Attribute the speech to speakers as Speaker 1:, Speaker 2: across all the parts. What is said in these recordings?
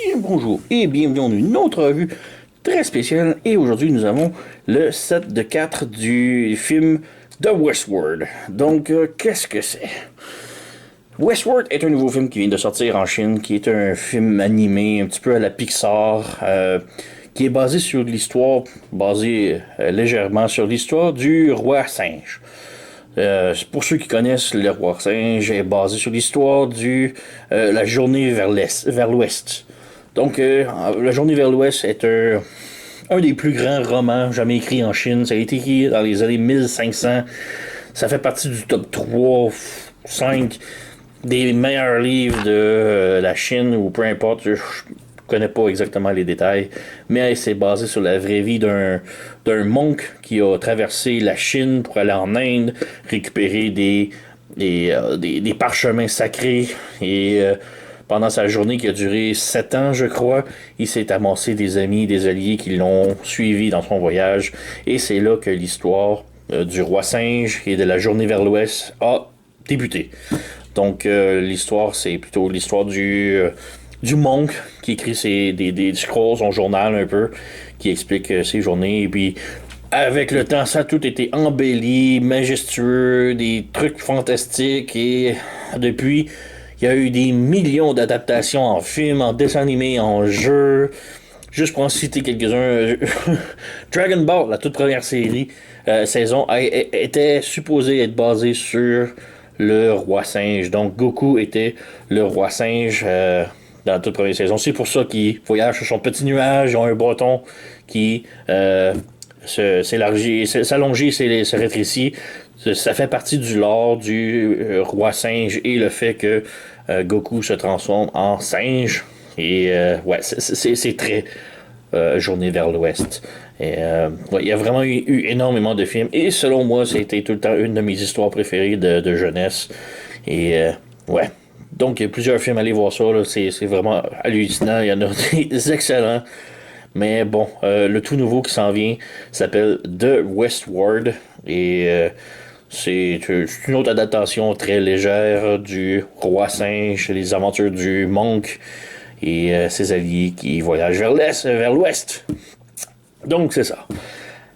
Speaker 1: Et bonjour et bienvenue dans une autre revue très spéciale. Et aujourd'hui, nous avons le set de 4 du film The Westworld. Donc, qu'est-ce que c'est? Westworld est un nouveau film qui vient de sortir en Chine, qui est un film animé un petit peu à la Pixar, qui est basé sur l'histoire, légèrement sur l'histoire du roi singe. Pour ceux qui connaissent, le roi singe est basé sur l'histoire la journée vers l'ouest. Donc, la journée vers l'ouest est un des plus grands romans jamais écrits en Chine. Ça a été écrit dans les années 1500. Ça fait partie du top 3, 5 des meilleurs livres de la Chine, ou peu importe. Je connais pas exactement les détails, mais c'est basé sur la vraie vie d'un monk qui a traversé la Chine pour aller en Inde, récupérer des parchemins sacrés et pendant sa journée qui a duré 7 ans, je crois, il s'est amassé des amis, des alliés qui l'ont suivi dans son voyage. Et c'est là que l'histoire du roi singe et de la journée vers l'ouest a débuté. Donc, l'histoire, c'est plutôt l'histoire du monk qui écrit des scrolls, son journal un peu, qui explique ses journées. Et puis, avec le temps, ça a tout été embelli, majestueux, des trucs fantastiques. Et depuis, il y a eu des millions d'adaptations en film, en dessin animé, en jeu. Juste pour en citer quelques-uns, Dragon Ball, la toute première saison, était supposée être basée sur le roi singe. Donc Goku était le roi singe dans la toute première saison. C'est pour ça qu'il voyage sur son petit nuage, ils ont un bâton qui s'élargit, s'allongit, se rétrécit. Ça fait partie du lore du roi singe et le fait que Goku se transforme en singe. Et ouais, c'est très journée vers l'ouest. Et ouais, il y a vraiment eu énormément de films. Et selon moi, c'était tout le temps une de mes histoires préférées de jeunesse. Et ouais. Donc, il y a plusieurs films, allez voir ça. C'est vraiment hallucinant. Il y en a des excellents. Mais bon, le tout nouveau qui s'en vient s'appelle The Westworld. Et c'est une autre adaptation très légère du roi singe, les aventures du monk et ses alliés qui voyagent vers l'ouest. Donc, c'est ça.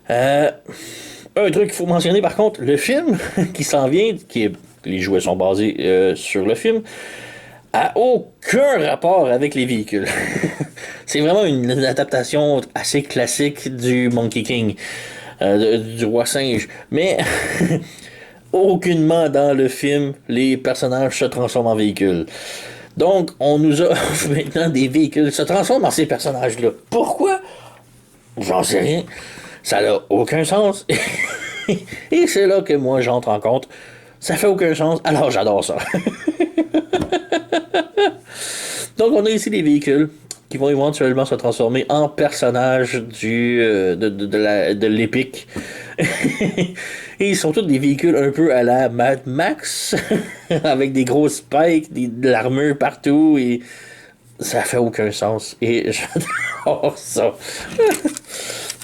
Speaker 1: Un truc qu'il faut mentionner par contre, le film qui s'en vient, les jouets sont basés sur le film, a aucun rapport avec les véhicules. C'est vraiment une adaptation assez classique du Monkey King, du roi singe. Mais aucunement dans le film, les personnages se transforment en véhicules. Donc, on nous a maintenant des véhicules se transforment en ces personnages-là. Pourquoi? J'en sais rien. Ça n'a aucun sens. Et c'est là que moi j'entre en compte. Ça fait aucun sens, alors j'adore ça. Donc, on a ici des véhicules qui vont éventuellement se transformer en personnages de l'épique. Et ils sont tous des véhicules un peu à la Mad Max, avec des gros spikes, de l'armure partout, et ça fait aucun sens. Et j'adore ça.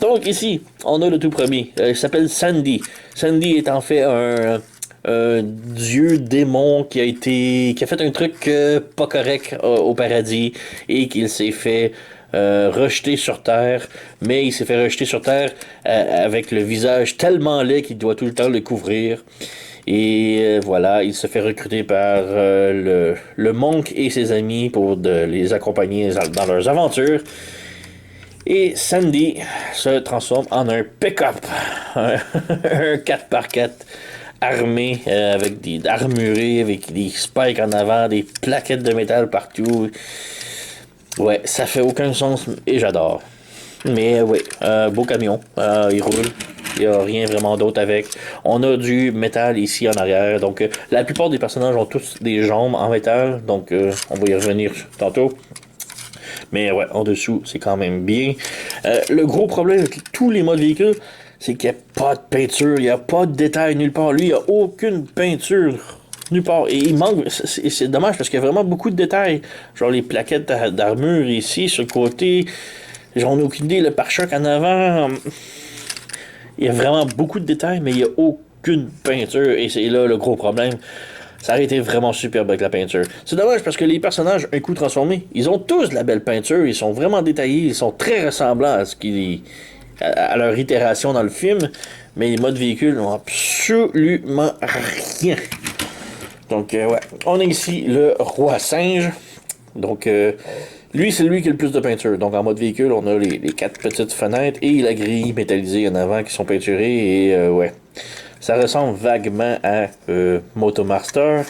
Speaker 1: Donc ici, on a le tout premier. Il s'appelle Sandy. Sandy est en fait un dieu démon qui a fait un truc pas correct au paradis et qu'il s'est fait rejeter sur Terre, mais il s'est fait rejeter sur Terre avec le visage tellement laid qu'il doit tout le temps le couvrir. Et voilà, il se fait recruter par le monk et ses amis pour les accompagner dans leurs aventures. Et Sandy se transforme en un pick-up, un 4x4 armé, armuré, avec des spikes en avant, des plaquettes de métal partout. Ouais, ça fait aucun sens et j'adore. Mais ouais, beau camion, il roule. Il n'y a rien vraiment d'autre avec. On a du métal ici en arrière. Donc, la plupart des personnages ont tous des jambes en métal. Donc, on va y revenir tantôt. Mais ouais, en dessous, c'est quand même bien. Le gros problème avec tous les modes véhicules, c'est qu'il n'y a pas de peinture. Il n'y a pas de détail nulle part. Lui, il n'y a aucune peinture nulle part. Et il manque. C'est dommage parce qu'il y a vraiment beaucoup de détails. Genre les plaquettes d'armure ici, sur le côté. J'en ai aucune idée. Le pare-choc en avant. Il y a vraiment beaucoup de détails, mais il n'y a aucune peinture. Et c'est là le gros problème. Ça aurait été vraiment superbe avec la peinture. C'est dommage parce que les personnages, un coup transformés, ils ont tous de la belle peinture, ils sont vraiment détaillés, ils sont très ressemblants à leur itération dans le film, mais les modes véhicules n'ont absolument rien. Donc, ouais. On a ici le roi singe. Donc, lui, c'est lui qui a le plus de peinture. Donc, en mode véhicule, on a les 4 petites fenêtres et la grille métallisée en avant qui sont peinturées. Et, ouais. Ça ressemble vaguement à Motomaster.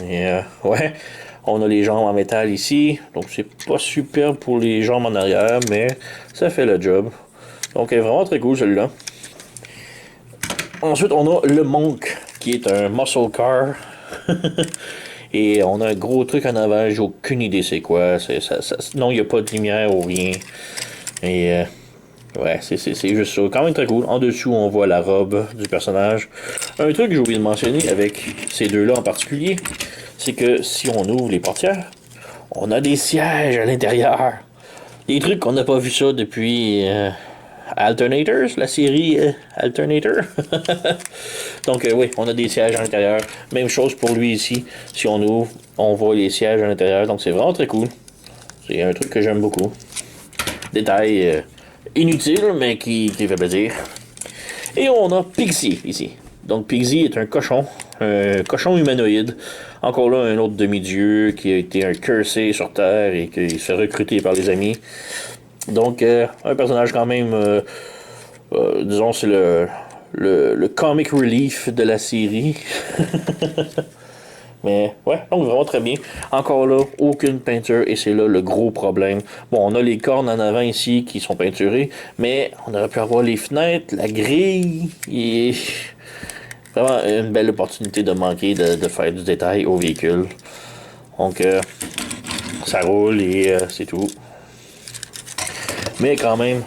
Speaker 1: Et, ouais. On a les jambes en métal ici. Donc, c'est pas super pour les jambes en arrière, mais ça fait le job. Donc, vraiment très cool celui-là. Ensuite, on a le Monk, qui est un muscle car. Et on a un gros truc en avant, j'ai aucune idée c'est quoi. Non, il n'y a pas de lumière ou rien. Et ouais, c'est juste ça. Quand même très cool. En dessous, on voit la robe du personnage. Un truc que j'ai oublié de mentionner avec ces deux-là en particulier, c'est que si on ouvre les portières, on a des sièges à l'intérieur. Des trucs qu'on n'a pas vu ça depuis Alternators, la série Alternator. Donc oui, on a des sièges à l'intérieur. Même chose pour lui ici. Si on ouvre, on voit les sièges à l'intérieur. Donc c'est vraiment très cool. C'est un truc que j'aime beaucoup. Détail inutile, mais qui fait plaisir. Et on a Pixie ici. Donc Pixie est un cochon humanoïde. Encore là, un autre demi-dieu qui a été un cursé sur Terre et qui se fait recruter par les amis. Donc, un personnage quand même, disons, c'est le comic relief de la série. Mais, ouais, donc vraiment très bien. Encore là, aucune peinture, et c'est là le gros problème. Bon, on a les cornes en avant ici qui sont peinturées, mais on aurait pu avoir les fenêtres, la grille, et vraiment une belle opportunité de manquer de faire du détail au véhicule. Donc, ça roule et c'est tout. Mais quand même,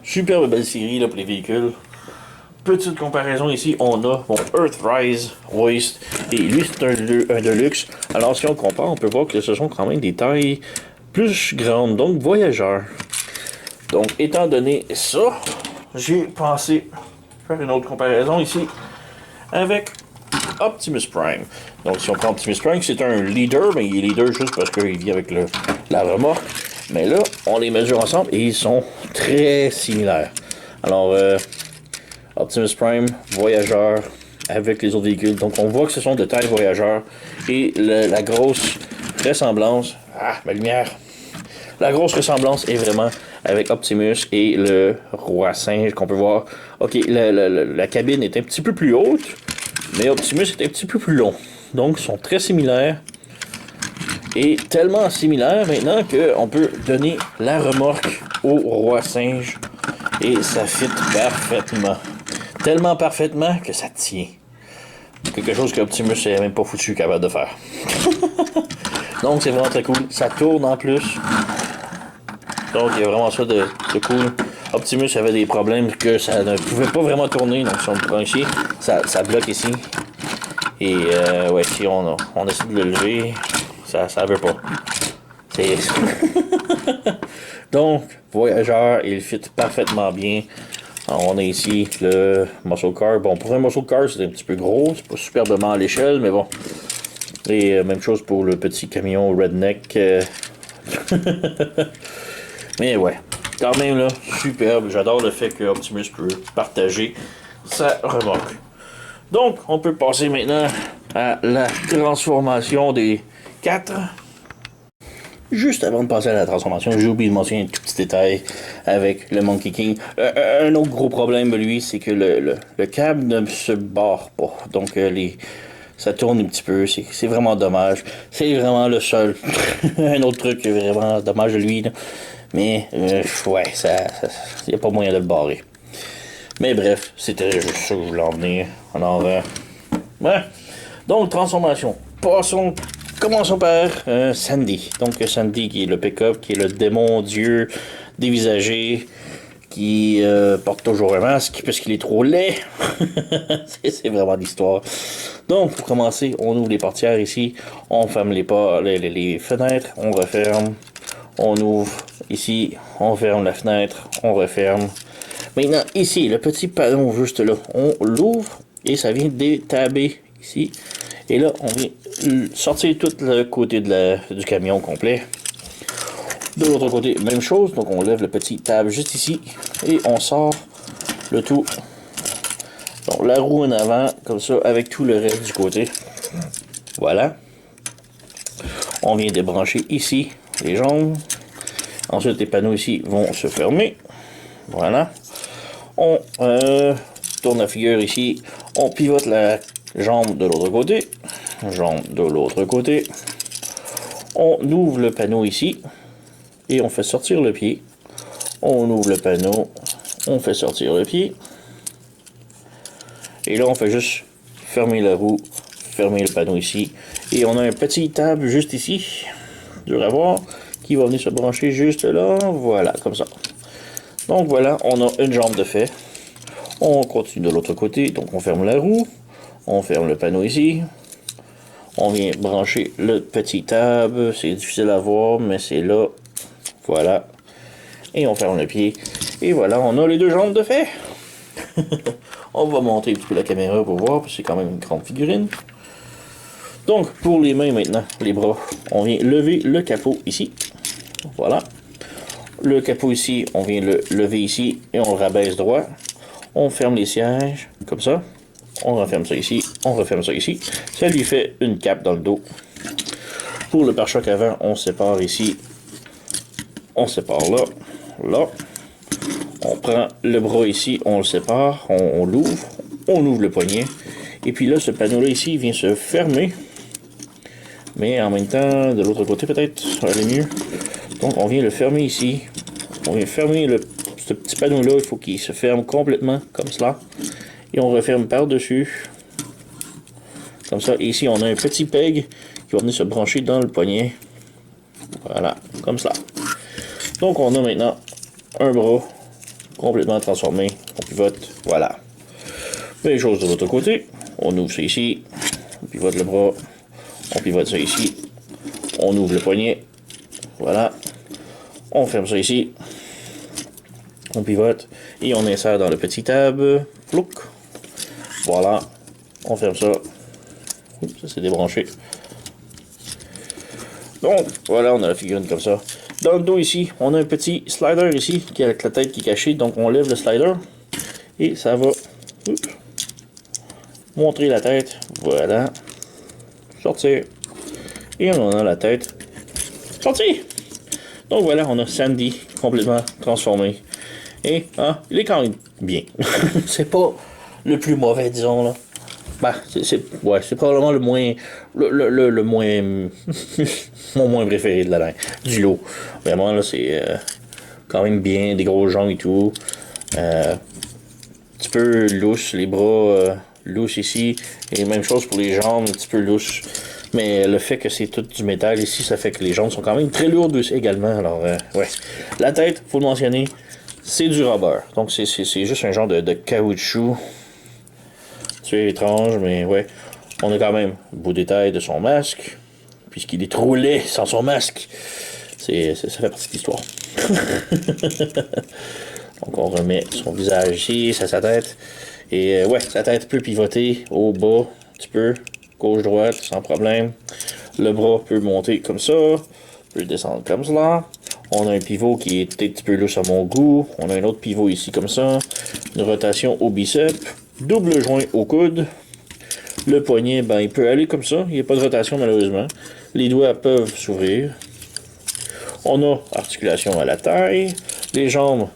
Speaker 1: superbe belle série là, pour les véhicules. Petite comparaison ici, on a Earthrise Hoist. Et lui, c'est un Deluxe. Alors, si on compare, on peut voir que ce sont quand même des tailles plus grandes, donc voyageurs. Donc, étant donné ça, j'ai pensé faire une autre comparaison ici avec Optimus Prime. Donc, si on prend Optimus Prime, c'est un leader, mais il est leader juste parce qu'il vit avec la remorque. Mais là, on les mesure ensemble et ils sont très similaires. Alors, Optimus Prime, voyageur, avec les autres véhicules. Donc, on voit que ce sont de tailles voyageurs. Et la grosse ressemblance... Ah, ma lumière! La grosse ressemblance est vraiment avec Optimus et le roi singe qu'on peut voir. Ok, la cabine est un petit peu plus haute, mais Optimus est un petit peu plus long. Donc, ils sont très similaires. Et tellement similaire maintenant qu'on peut donner la remorque au roi singe et ça fit parfaitement. Tellement parfaitement que ça tient. Quelque chose qu'Optimus n'est même pas foutu capable de faire. Donc c'est vraiment très cool. Ça tourne en plus. Donc il y a vraiment ça de cool. Optimus avait des problèmes que ça ne pouvait pas vraiment tourner. Donc si on le prend ici, ça bloque ici. Et ouais, si on essaie de le lever... Ça veut pas. C'est... Donc, voyageur, il fit parfaitement bien. Alors, on a ici le muscle car. Bon, pour un muscle car, c'est un petit peu gros. C'est pas superbement à l'échelle, mais bon. Et même chose pour le petit camion redneck. Mais ouais, quand même là, superbe. J'adore le fait que Optimus peut partager sa remorque. Donc, on peut passer maintenant à la transformation des 4. Juste avant de passer à la transformation, j'ai oublié de mentionner un tout petit détail avec le Monkey King. Un autre gros problème, lui, c'est que le câble ne se barre pas. Donc, ça tourne un petit peu. C'est vraiment dommage. C'est vraiment le seul. Un autre truc vraiment dommage de lui. Là. Mais, ouais, il n'y a pas moyen de le barrer. Mais bref, c'était juste ça que je voulais en venir. Alors, ouais. Donc, transformation. Commençons par Sandy. Donc Sandy qui est le pick-up, qui est le démon dieu dévisagé, qui porte toujours un masque parce qu'il est trop laid. c'est vraiment l'histoire. Donc pour commencer, on ouvre les portières ici, on ferme les fenêtres, on referme, on ouvre ici, on ferme la fenêtre, on referme. Maintenant ici, le petit panneau juste là, on l'ouvre et ça vient détaber ici. Et là, on vient sortir tout le côté du camion complet. De l'autre côté, même chose. Donc on lève le petit table juste ici et on sort le tout. Donc la roue en avant, comme ça, avec tout le reste du côté. Voilà. On vient débrancher ici les jambes. Ensuite, les panneaux ici vont se fermer. Voilà. On tourne la figure ici. On pivote la jambe de l'autre côté. Jambe de l'autre côté. On ouvre le panneau ici. Et on fait sortir le pied. On ouvre le panneau. On fait sortir le pied. Et là, on fait juste fermer la roue. Fermer le panneau ici. Et on a un petit table juste ici. Dur à voir. Qui va venir se brancher juste là. Voilà, comme ça. Donc voilà, on a une jambe de fait. On continue de l'autre côté. Donc on ferme la roue. On ferme le panneau ici. On vient brancher le petit tab. C'est difficile à voir, mais c'est là. Voilà. Et on ferme le pied. Et voilà, on a les deux jambes de fait. On va monter un petit peu la caméra pour voir, parce que c'est quand même une grande figurine. Donc, pour les mains maintenant, les bras, on vient lever le capot ici. Voilà. Le capot ici, on vient le lever ici et on le rabaisse droit. On ferme les sièges, comme ça. On referme ça ici, on referme ça ici. Ça lui fait une cape dans le dos. Pour le pare-choc avant, on sépare ici. On sépare là, là. On prend le bras ici, on le sépare, on l'ouvre. On ouvre le poignet. Et puis là, ce panneau-là ici vient se fermer. Mais en même temps, de l'autre côté peut-être, ça va aller mieux. Donc on vient le fermer ici. On vient fermer ce petit panneau-là, il faut qu'il se ferme complètement, comme cela. Et on referme par-dessus. Comme ça. Et ici, on a un petit peg qui va venir se brancher dans le poignet. Voilà, comme cela. Donc on a maintenant un bras complètement transformé. On pivote, voilà. Même chose de l'autre côté. On ouvre ça ici. On pivote le bras. On pivote ça ici. On ouvre le poignet. Voilà. On ferme ça ici. On pivote. Et on insère dans le petit tab. Plouc. Voilà. On ferme ça. Oups, ça s'est débranché. Donc, voilà, on a la figurine comme ça. Dans le dos ici, on a un petit slider ici, qui avec la tête qui est cachée. Donc, on lève le slider. Et ça va montrer la tête. Voilà. Sortir. Et on a la tête. Sortir. Donc voilà, on a Sandy complètement transformé. Et il est quand même bien. C'est pas le plus mauvais, disons là. Bah, c'est probablement le moins. Le moins. Mon moins préféré de la ligne. Du lot. Vraiment là, c'est quand même bien, des gros jambes et tout. Un petit peu lousse, les bras lousse ici. Et même chose pour les jambes, un petit peu lousse. Mais le fait que c'est tout du métal ici, ça fait que les jambes sont quand même très lourdes également. Alors, ouais. La tête, faut le mentionner, c'est du rubber. Donc, c'est juste un genre de caoutchouc. C'est étrange, mais ouais. On a quand même un beau détail de son masque. Puisqu'il est trop laid sans son masque. Ça fait partie de l'histoire. Donc, on remet son visage ici, sa tête. Et ouais, sa tête peut pivoter au bas, un petit peu. Gauche-droite, sans problème. Le bras peut monter comme ça. Peut descendre comme cela. On a un pivot qui est un petit peu lousse à mon goût. On a un autre pivot ici comme ça. Une rotation au biceps. Double joint au coude. Le poignet, ben, il peut aller comme ça. Il n'y a pas de rotation malheureusement. Les doigts peuvent s'ouvrir. On a articulation à la taille. Les jambes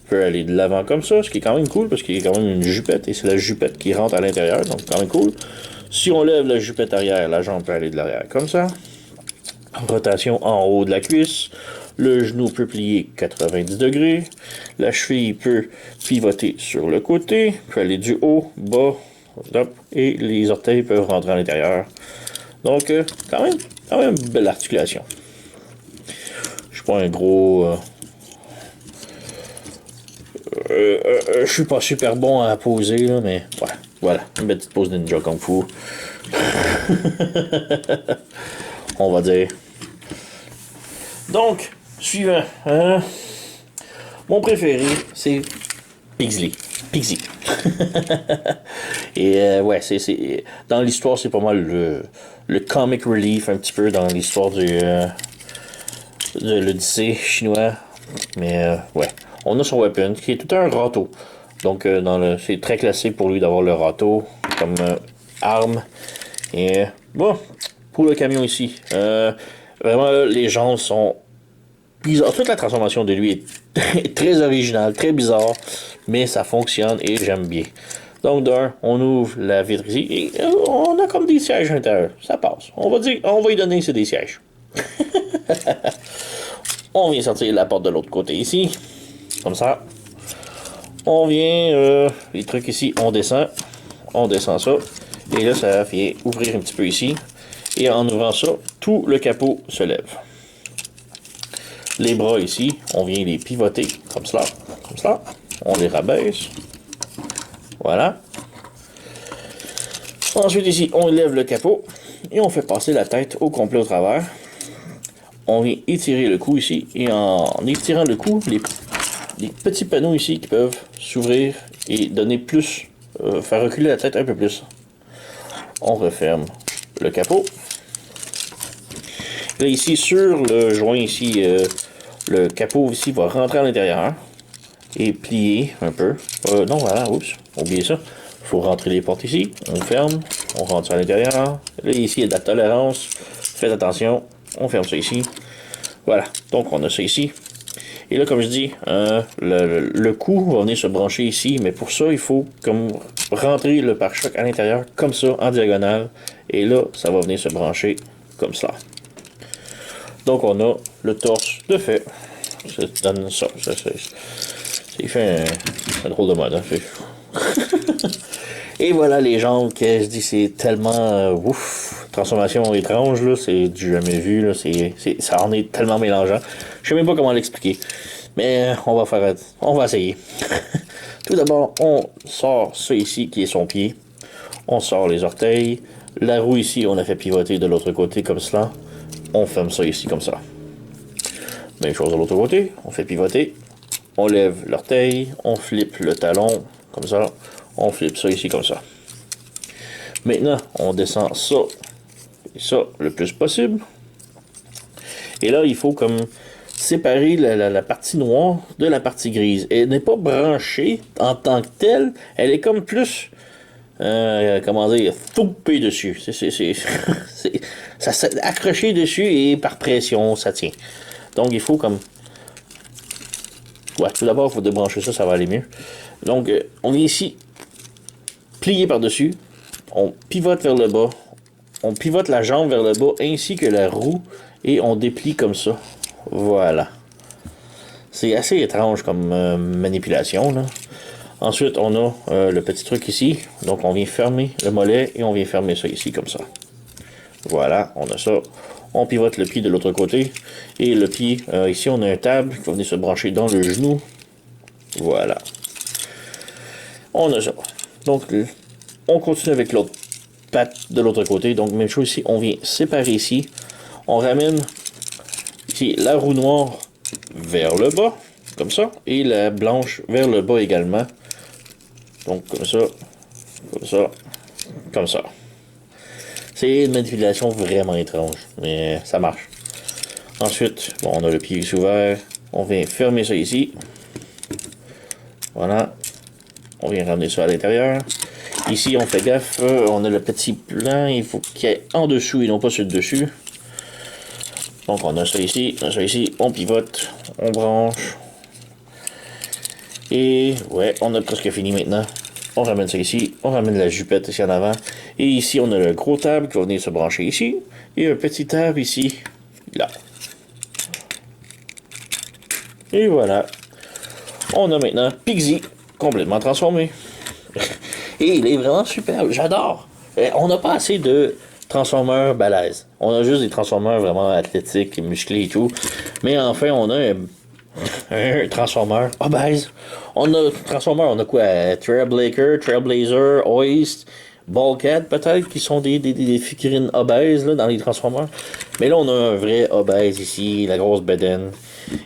Speaker 1: peuvent aller de l'avant comme ça, ce qui est quand même cool parce qu'il y a quand même une jupette et c'est la jupette qui rentre à l'intérieur, donc quand même cool. Si on lève la jupette arrière, la jambe peut aller de l'arrière comme ça. Rotation en haut de la cuisse. Le genou peut plier 90 degrés. La cheville peut pivoter sur le côté. Peut aller du haut, bas, hop, et les orteils peuvent rentrer à l'intérieur. Donc, quand même belle articulation. Je suis pas un gros... je suis pas super bon à poser, là, mais ouais, voilà, une petite pose ninja kung fu. On va dire. Donc, suivant. Mon préféré, c'est Pixley. Et ouais, dans l'histoire, c'est pas mal le comic relief un petit peu dans l'histoire de l'Odyssée chinois. Mais ouais, on a son weapon qui est tout un râteau. Donc c'est très classique pour lui d'avoir le râteau comme arme. Et bon, pour le camion ici, vraiment là, les gens sont bizarres. Toute la transformation de lui est très originale, très bizarre, mais ça fonctionne et j'aime bien. Donc d'un, on ouvre la vitre ici et on a comme des sièges à l'intérieur. Ça passe. On va y donner c'est des sièges. On vient sortir la porte de l'autre côté ici, comme ça. On vient, les trucs ici, on descend ça, et là ça vient ouvrir un petit peu ici, et en ouvrant ça, tout le capot se lève. Les bras ici, on vient les pivoter, comme cela, on les rabaisse, voilà. Ensuite ici, on lève le capot, et on fait passer la tête au complet au travers. On vient étirer le cou ici, et en étirant le cou, les petits panneaux ici qui peuvent s'ouvrir et donner plus, faire reculer la tête un peu plus. On referme le capot. Là ici, sur le joint ici, le capot ici va rentrer à l'intérieur et plier un peu. Non, voilà, oups, oubliez ça. Il faut rentrer les portes ici, on ferme, on rentre ça à l'intérieur. Là ici, il y a de la tolérance. Faites attention, on ferme ça ici. Voilà, donc on a ça ici. Et là, comme je dis, le cou va venir se brancher ici, mais pour ça, il faut comme rentrer le pare-choc à l'intérieur, comme ça, en diagonale. Et là, ça va venir se brancher comme ça. Donc, on a le torse de fait. Ça donne ça. Il fait un drôle de mode. Hein, et voilà les jambes que je dis, c'est tellement ouf. Transformation étrange, là, c'est du jamais vu, là, ça en est tellement mélangeant. Je sais même pas comment l'expliquer. Mais on va essayer. Tout d'abord, on sort ça ici qui est son pied. On sort les orteils. La roue ici, on a fait pivoter de l'autre côté comme cela. On ferme ça ici comme ça. Même chose de l'autre côté, on fait pivoter. On lève l'orteil, on flippe le talon comme ça. On flippe ça ici comme ça. Maintenant, on descend ça et ça le plus possible. Et là, il faut comme séparer la partie noire de la partie grise. Elle n'est pas branchée en tant que telle. Elle est comme plus, comment dire, toupée dessus. Ça s'est accroché dessus et par pression, ça tient. Donc, il faut comme... Ouais, tout d'abord, il faut débrancher ça, ça va aller mieux. Donc, on vient ici, plier par-dessus. On pivote vers le bas. On pivote la jambe vers le bas, ainsi que la roue. Et on déplie comme ça. Voilà. C'est assez étrange comme manipulation, là. Ensuite, on a le petit truc ici. Donc, on vient fermer le mollet et on vient fermer ça ici, comme ça. Voilà, on a ça. On pivote le pied de l'autre côté. Et le pied, ici, on a un table qui va venir se brancher dans le genou. Voilà. On a ça. Donc, on continue avec l'autre patte de l'autre côté. Donc, même chose ici, on vient séparer ici. On ramène ici la roue noire vers le bas, comme ça. Et la blanche vers le bas également. Donc, comme ça, comme ça, comme ça. C'est une manipulation vraiment étrange, mais ça marche. Ensuite, bon, on a le pied ici ouvert. On vient fermer ça ici. Voilà. On vient ramener ça à l'intérieur. Ici, on fait gaffe. On a le petit plan. Il faut qu'il y ait en dessous et non pas sur le dessus. Donc, on a ça ici. On a ça ici. On pivote. On branche. Et ouais, on a presque fini maintenant. On ramène ça ici. On ramène la jupette ici en avant. Et ici, on a le gros table qui va venir se brancher ici. Et un petit table ici. Là. Et voilà. On a maintenant Pixie complètement transformé. Et il est vraiment superbe. J'adore. On n'a pas assez de Transformers balèzes. On a juste des Transformers vraiment athlétiques, musclés et tout. Mais enfin, on a un Transformer obèse. On a quoi? Trailblazer, Hoist, Bulkhead peut-être, qui sont des figurines obèses là, dans les Transformers. Mais là, on a un vrai obèse ici, la grosse bedaine.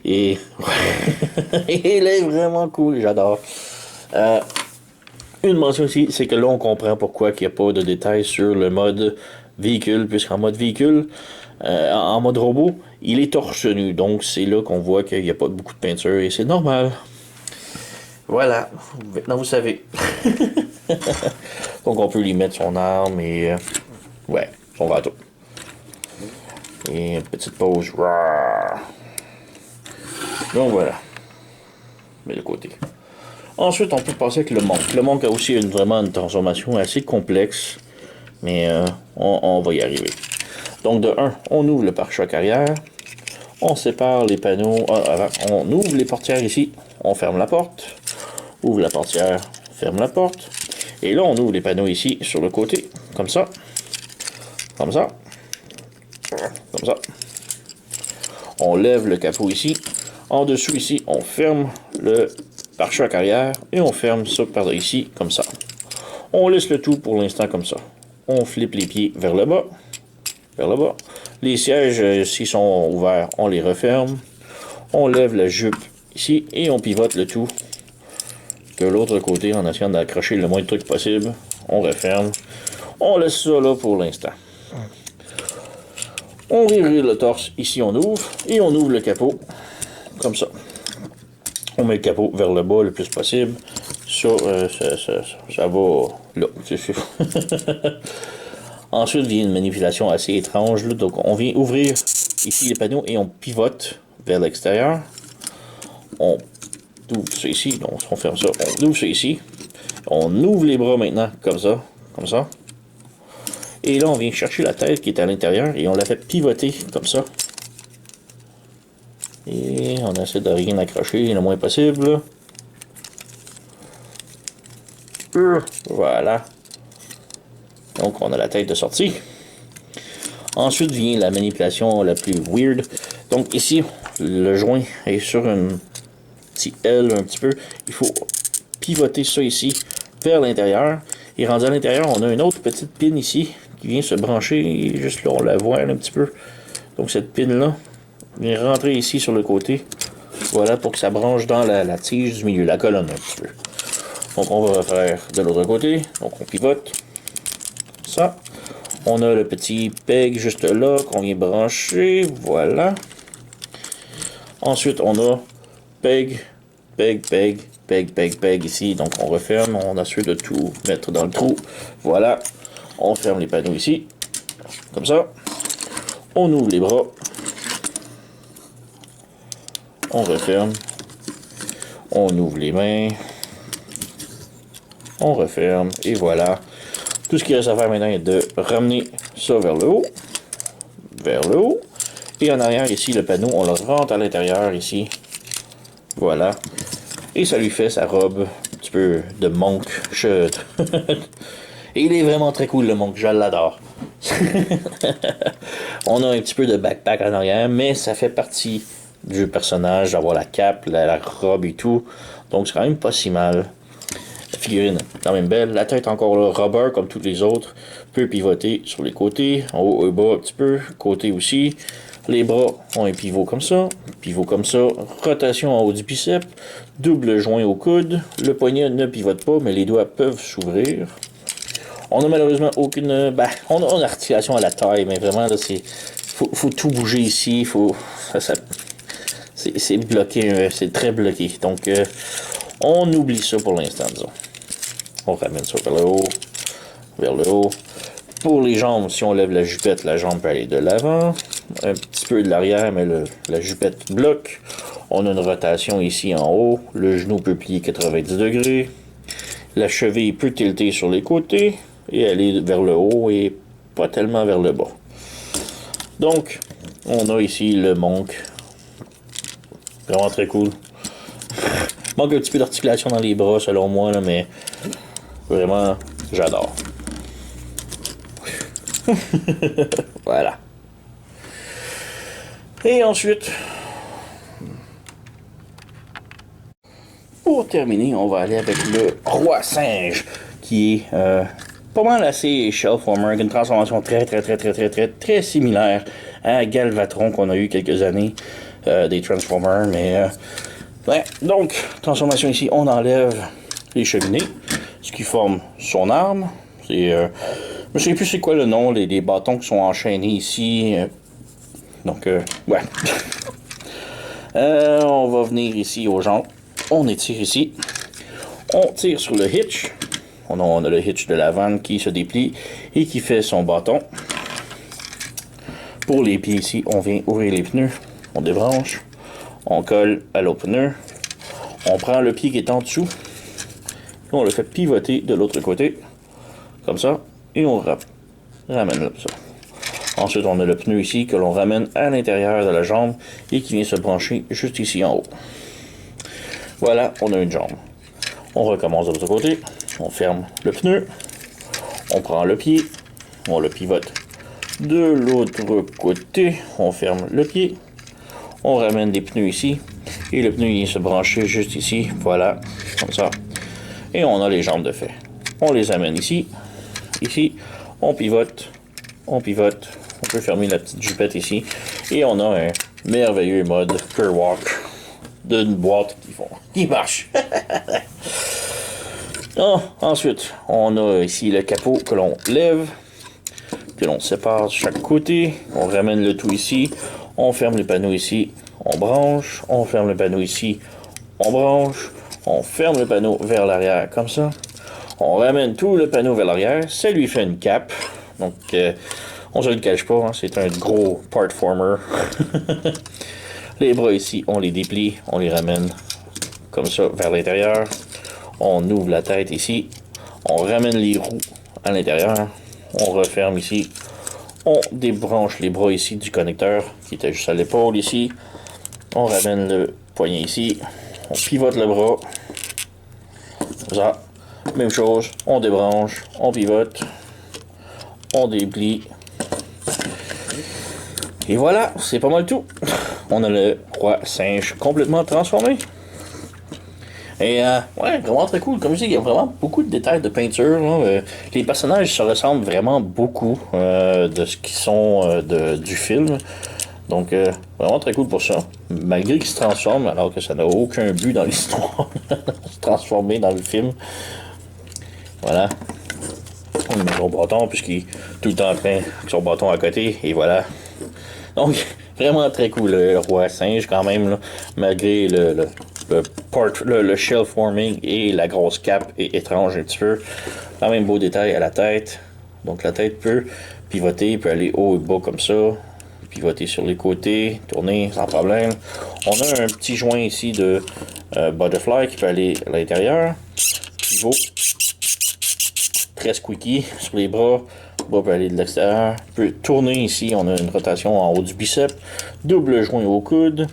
Speaker 1: Et il est vraiment cool, j'adore. Une mention ici, c'est que là, on comprend pourquoi il n'y a pas de détails sur le mode véhicule, puisqu'en mode véhicule, en mode robot, il est torse nu. Donc c'est là qu'on voit qu'il n'y a pas beaucoup de peinture et c'est normal. Voilà, maintenant vous savez. Donc on peut lui mettre son arme et ouais, son râteau. Et une petite pause. Donc voilà. Mais le côté. Ensuite, on peut passer avec le monk. Le monk a aussi vraiment une transformation assez complexe. Mais on va y arriver. Donc de 1, on ouvre le pare-choc arrière. On sépare les panneaux. On ouvre les portières ici. On ferme la porte. Ouvre la portière. Ferme la porte. Et là, on ouvre les panneaux ici sur le côté. Comme ça. Comme ça. Comme ça. On lève le capot ici. En dessous ici, on ferme le pare-choc arrière. Et on ferme ça par ici, comme ça. On laisse le tout pour l'instant comme ça. On flippe les pieds vers le bas. Vers le bas. Les sièges, s'ils sont ouverts, on les referme. On lève la jupe ici et on pivote le tout de l'autre côté en essayant d'accrocher le moins de trucs possible. On referme. On laisse ça là pour l'instant. On réouvre le torse. Ici, on ouvre. Et on ouvre le capot. Comme ça. On met le capot vers le bas le plus possible. Ça va là. Ensuite vient une manipulation assez étrange. Là. Donc on vient ouvrir ici les panneaux et on pivote vers l'extérieur. On ouvre ça ici. Donc on ferme ça. On ouvre ça ici. On ouvre les bras maintenant comme ça. Comme ça. Et là on vient chercher la tête qui est à l'intérieur et on la fait pivoter comme ça. Et on essaie de rien accrocher le moins possible. Voilà. Donc on a la tête de sortie. Ensuite vient la manipulation la plus weird. Donc ici, le joint est sur une petite aile un petit peu. Il faut pivoter ça ici vers l'intérieur. Et rendu à l'intérieur, on a une autre petite pin ici qui vient se brancher. Juste là, on la voit un petit peu. Donc cette pin-là vient rentrer ici sur le côté. Voilà, pour que ça branche dans la tige du milieu, la colonne un petit peu. Donc on va refaire de l'autre côté. Donc on pivote. Ça. On a le petit peg juste là qu'on vient brancher. Voilà. Ensuite on a peg, peg, peg, peg, peg, peg ici. Donc on referme. On assure de tout mettre dans le trou. Voilà. On ferme les panneaux ici. Comme ça. On ouvre les bras. On referme. On ouvre les mains. On referme. Et voilà. Tout ce qu'il reste à faire maintenant est de ramener ça vers le haut. Vers le haut. Et en arrière, ici, le panneau, on le rentre à l'intérieur, ici. Voilà. Et ça lui fait sa robe, un petit peu de monk. Et il est vraiment très cool, le monk. Je l'adore. On a un petit peu de backpack en arrière, mais ça fait partie du personnage, d'avoir la cape, la robe et tout. Donc c'est quand même pas si mal. La figurine quand même belle. La tête encore là, rubber comme toutes les autres. Peut pivoter sur les côtés, en haut et bas un petit peu. Côté aussi. Les bras ont un pivot comme ça. Pivot comme ça. Rotation en haut du biceps. Double joint au coude. Le poignet ne pivote pas, mais les doigts peuvent s'ouvrir. On n'a malheureusement aucune... on a une articulation à la taille, mais vraiment, là, c'est... Faut tout bouger ici. C'est bloqué. C'est très bloqué. Donc, on oublie ça pour l'instant, disons. On ramène ça vers le haut. Vers le haut. Pour les jambes, si on lève la jupette, la jambe peut aller de l'avant. Un petit peu de l'arrière, mais la jupette bloque. On a une rotation ici en haut. Le genou peut plier 90 degrés. La cheville peut tilter sur les côtés et aller vers le haut et pas tellement vers le bas. Donc, on a ici le monk. Vraiment très cool. Manque un petit peu d'articulation dans les bras selon moi, là, mais vraiment, j'adore. Voilà. Et ensuite, pour terminer, on va aller avec le roi singe, qui est pas mal assez Shellformer, avec une transformation très similaire à Galvatron qu'on a eu quelques années des Transformers, mais ouais. Donc, transformation ici, on enlève les cheminées, ce qui forme son arme. C'est Je sais plus c'est quoi le nom, les bâtons qui sont enchaînés ici. Donc, ouais. On va venir ici aux jambes. On étire ici. On tire sur le hitch. On a le hitch de la vanne qui se déplie et qui fait son bâton. Pour les pieds ici, on vient ouvrir les pneus. On débranche. On colle à l'autre pneu. On prend le pied qui est en dessous. Et on le fait pivoter de l'autre côté. Comme ça. Et on ramène là, ça. Ensuite, on a le pneu ici que l'on ramène à l'intérieur de la jambe et qui vient se brancher juste ici en haut. Voilà, on a une jambe. On recommence de l'autre côté. On ferme le pneu. On prend le pied. On le pivote de l'autre côté. On ferme le pied. On ramène les pneus ici. Et le pneu vient se brancher juste ici. Voilà, comme ça. Et on a les jambes de fait. On les amène ici. Ici, on pivote. On pivote. On peut fermer la petite jupette ici. Et on a un merveilleux mode Kerwalk d'une boîte qui marche. Ensuite, on a ici le capot que l'on lève, que l'on sépare de chaque côté. On ramène le tout ici. On ferme le panneau ici. On branche. On ferme le panneau ici. On branche. On ferme le panneau vers l'arrière comme ça. On ramène tout le panneau vers l'arrière. Ça lui fait une cape. Donc, on se le cache pas. Hein, c'est un gros part former. Les bras ici, on les déplie. On les ramène comme ça vers l'intérieur. On ouvre la tête ici. On ramène les roues à l'intérieur. On referme ici. On débranche les bras ici du connecteur qui était juste à l'épaule ici. On ramène le poignet ici. On pivote le bras. Ça. Même chose. On débranche. On pivote. On déplie. Et voilà, c'est pas mal tout. On a le roi singe complètement transformé. Et ouais, vraiment très cool. Comme je dis, il y a vraiment beaucoup de détails de peinture. Les personnages se ressemblent vraiment beaucoup de ce qu'ils sont du film. Donc, vraiment très cool pour ça. Malgré qu'ils se transforment, alors que ça n'a aucun but dans l'histoire de se transformer dans le film. Voilà. On met son bâton, puisqu'il est tout le temps en train avec son bâton à côté. Et voilà. Donc, vraiment très cool, le roi singe, quand même, là, malgré le shell forming et la grosse cape est étrange un petit peu. Quand même beau détail à la tête. Donc, la tête peut pivoter, peut aller haut et bas comme ça. Pivoter sur les côtés, tourner sans problème. On a un petit joint ici de butterfly qui peut aller à l'intérieur. Pivot. Très squeaky sur les bras. Le bras peut aller de l'extérieur. Peut tourner ici. On a une rotation en haut du biceps. Double joint au coude.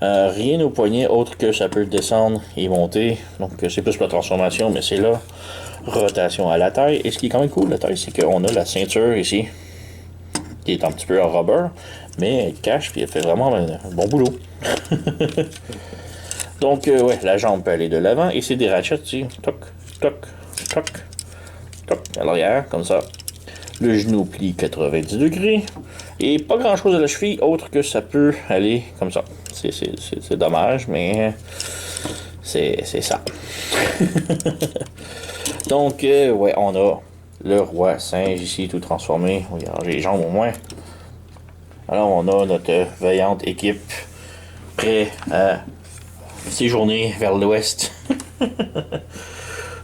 Speaker 1: Rien au poignet autre que ça peut descendre et monter. Donc c'est plus pour la transformation, mais c'est là. Rotation à la taille. Et ce qui est quand même cool, la taille, c'est qu'on a la ceinture ici, qui est un petit peu en rubber, mais elle cache et elle fait vraiment un bon boulot. Donc, ouais, la jambe peut aller de l'avant et c'est des ratchets ici. Toc, toc, toc, toc, à l'arrière, comme ça. Le genou plie 90 degrés. Et pas grand chose à la cheville, autre que ça peut aller comme ça. C'est dommage, mais c'est ça. Donc, ouais, on a le roi singe ici, tout transformé. On va y ranger les jambes au moins. Alors, on a notre vaillante équipe prêt à séjourner vers l'ouest.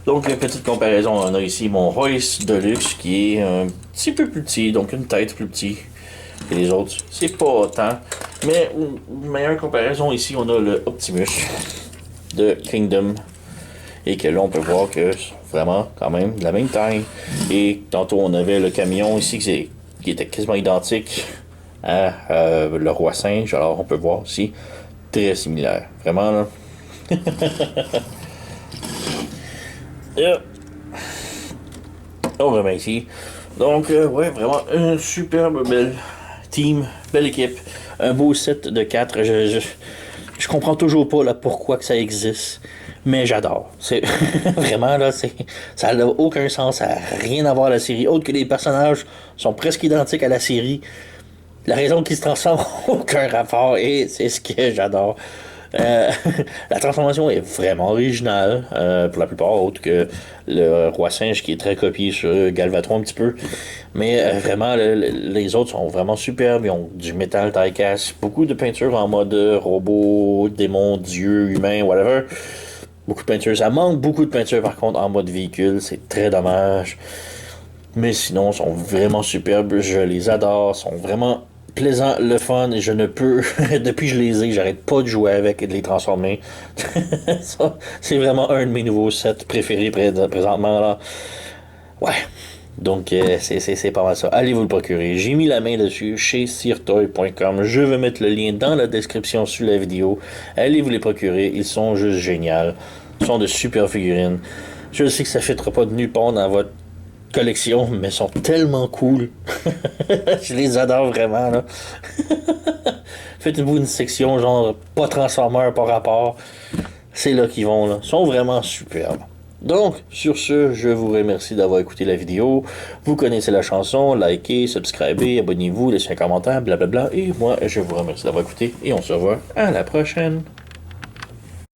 Speaker 1: Donc, petite comparaison, on a ici mon Royce Deluxe qui est un petit peu plus petit, donc une tête plus petite que les autres. C'est pas tant. Mais, meilleure comparaison, ici, on a le Optimus de Kingdom. Et que là, on peut voir que c'est vraiment quand même de la même taille. Et tantôt, on avait le camion ici qui était quasiment identique à le roi singe. Alors, on peut voir aussi très similaire. Vraiment, là. On remet ici. Donc, ouais, vraiment une superbe belle team, belle équipe. Un beau set de 4. Je comprends toujours pas là, pourquoi que ça existe. Mais j'adore. C'est vraiment là, ça n'a aucun sens, ça n'a rien à voir à la série. Autre que les personnages sont presque identiques à la série. La raison qu'ils se transforment n'a aucun rapport et c'est ce que j'adore. Euh, la transformation est vraiment originale, pour la plupart, autre que le Roi Singe qui est très copié sur Galvatron un petit peu. Mais vraiment, les autres sont vraiment superbes. Ils ont du métal die-cast, beaucoup de peintures en mode robot, démon, dieu, humain, whatever. Beaucoup de peintures. Ça manque beaucoup de peintures par contre en mode véhicule. C'est très dommage. Mais sinon, ils sont vraiment superbes. Je les adore. Ils sont vraiment plaisants, le fun. Et je ne peux. Depuis que je les ai, j'arrête pas de jouer avec et de les transformer. Ça, c'est vraiment un de mes nouveaux sets préférés présentement. Là. Ouais. Donc, c'est pas mal ça. Allez vous le procurer. J'ai mis la main dessus chez sirtoy.com. Je vais mettre le lien dans la description sous la vidéo. Allez vous les procurer. Ils sont juste géniaux. Ils sont de super figurines. Je sais que ça ne fêtera pas de nulle part dans votre collection, mais ils sont tellement cool. Je les adore vraiment, là. Faites-vous une section genre pas Transformers, pas rapport. C'est là qu'ils vont, là. Ils sont vraiment superbes. Donc, sur ce, je vous remercie d'avoir écouté la vidéo. Vous connaissez la chanson, likez, subscribez, abonnez-vous, laissez un commentaire, blablabla. Et moi, je vous remercie d'avoir écouté et on se revoit à la prochaine.